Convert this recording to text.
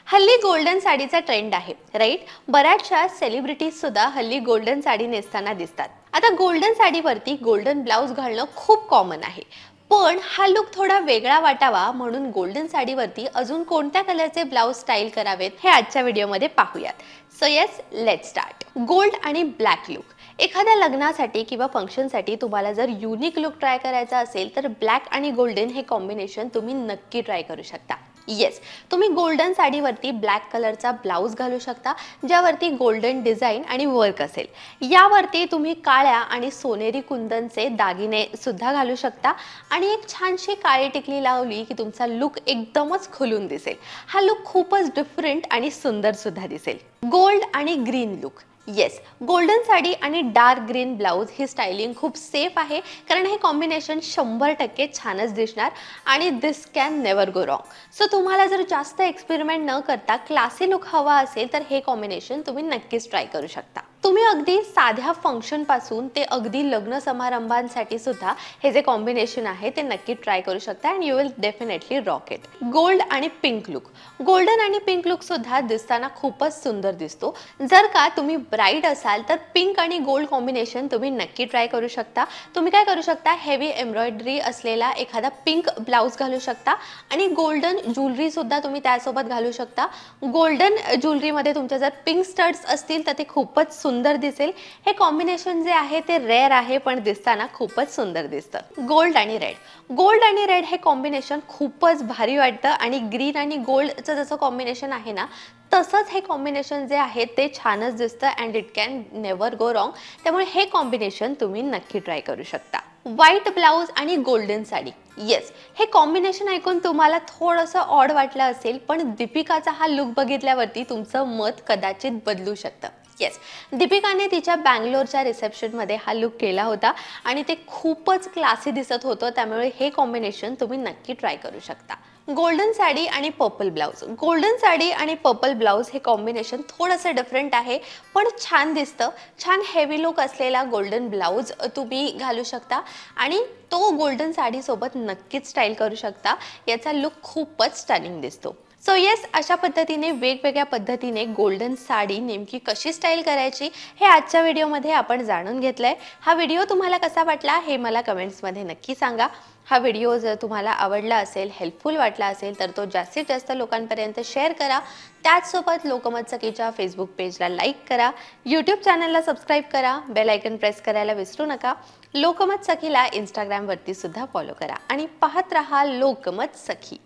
हल्ली गोल्डन साडीचा ट्रेंड आहे, राईट? बऱ्याचशा सेलिब्रिटीज सुद्धा हल्ली गोल्डन साडी नेसताना दिसतात. आता गोल्डन साडीवरती गोल्डन ब्लाउज घालणं खूप कॉमन आहे. पण हा लुक थोडा वेगळा वाटावा म्हणून गोल्डन साडीवरती अजून कोणत्या कलरचे ब्लाउज स्टाईल करावेत हे आजच्या व्हिडिओमध्ये पाहूयात. So yes, let's start. Gold आणि ब्लॅक लुक. एखाद्या लग्नासाठी किंवा फंक्शनसाठी तुम्हाला जर युनिक लुक ट्राय करायचा असेल तर ब्लॅक आणि गोल्डन हे कॉम्बिनेशन तुम्ही नक्की ट्राय करू शकता. येस, तुम्ही गोल्डन साडीवरती ब्लॅक कलरचा ब्लाउज घालू शकता ज्यावरती गोल्डन डिझाईन आणि वर्क असेल. यावरती तुम्ही काळ्या आणि सोनेरी कुंदनचे दागिने सुद्धा घालू शकता आणि एक छानशी काळी टिकली लावली की तुमचा लुक एकदमच खुलून दिसेल. हा लुक खूपच डिफरंट आणि सुंदर सुद्धा दिसेल. गोल्ड आणि green look. Yes, golden sari आणि डार्क ग्रीन ब्लाउज ही स्टायलिंग खूप सेफ आहे कारण हे कॉम्बिनेशन 100% छानच दिसणार आणि this can never go wrong. So तुम्हाला जर जास्त एक्सपेरिमेंट न करता क्लासी लुक हवा असेल तर हे कॉम्बिनेशन तुम्ही नक्कीच ट्राय करू शकता. तुम्ही अगदी साध्या फंक्शन पासून ते अगदी लग्न समारंभांसाठी सुद्धा हे जे कॉम्बिनेशन आहे ते नक्की ट्राय करू शकता and you will definitely rock it. Gold आणि पिंक लुक. गोल्डन आणि पिंक लुक सुद्धा दिसताना खूपच सुंदर दिसतो. जर का तुम्ही ब्राईड असाल तर पिंक आणि गोल्ड कॉम्बिनेशन तुम्ही नक्की ट्राय करू शकता. तुम्ही काय करू शकता, हेवी एम्ब्रॉयडरी असलेला एखादा पिंक ब्लाउज घालू शकता आणि गोल्डन ज्वेलरी सुद्धा तुम्ही त्यासोबत घालू शकता. गोल्डन ज्वेलरीमध्ये तुमच्या जर पिंक स्टड्स असतील तर ते खूपच सुंदर दिसेल. हे कॉम्बिनेशन जे आहे ते रेअर आहे पण दिसताना खूपच सुंदर दिसतं. गोल्ड आणि रेड. गोल्ड आणि रेड हे कॉम्बिनेशन खूपच भारी वाटतं आणि ग्रीन आणि गोल्डचं जसं कॉम्बिनेशन आहे ना तसंच हे कॉम्बिनेशन जे आहे ते छानच दिसतं and it can never go wrong. त्यामुळे हे कॉम्बिनेशन तुम्ही नक्की ट्राय करू शकता. व्हाईट ब्लाउज आणि गोल्डन साडी. येस, हे कॉम्बिनेशन ऐकून तुम्हाला थोडंसं ऑड वाटलं असेल पण दीपिकाचा हा लुक बघितल्यावरती तुमचं मत कदाचित बदलू शकतं. येस, दीपिकाने तिच्या बँगलोरच्या रिसेप्शनमध्ये हा लुक केला होता आणि ते खूपच क्लासी दिसत होतं. त्यामुळे हे कॉम्बिनेशन तुम्ही नक्की ट्राय करू शकता. गोल्डन साडी आणि पर्पल ब्लाउज. गोल्डन साडी आणि पर्पल ब्लाउज हे कॉम्बिनेशन थोडंसं डिफरंट आहे पण छान दिसतं. छान हेवी लुक असलेला गोल्डन ब्लाउज तुम्ही घालू शकता आणि तो गोल्डन साडीसोबत नक्कीच स्टाईल करू शकता. याचा लुक खूपच स्टनिंग दिसतो. सो येस, अशा पद्धतीने वेगवेगळ्या पद्धतीने गोल्डन साडी नेमकी कशी स्टाईल करायची हे आजच्या व्हिडिओमध्ये आपण जाणून घेतलंय. हा व्हिडिओ तुम्हाला कसा वाटला हे मला कमेंट्समध्ये नक्की सांगा. हा व्हिडिओ जर तुम्हाला आवडला असेल, हेल्पफुल वाटला असेल तर तो जास्तीत जास्त लोकांपर्यंत शेअर करा. त्याचसोबत लोकमत सखीच्या फेसबुक पेजला लाईक करा, यूट्यूब चॅनलला सबस्क्राईब करा, बेल आयकन प्रेस करायला विसरू नका. लोकमत सखीला इंस्टाग्रामवरती सुद्धा फॉलो करा आणि पाहत रहा लोकमत सखी.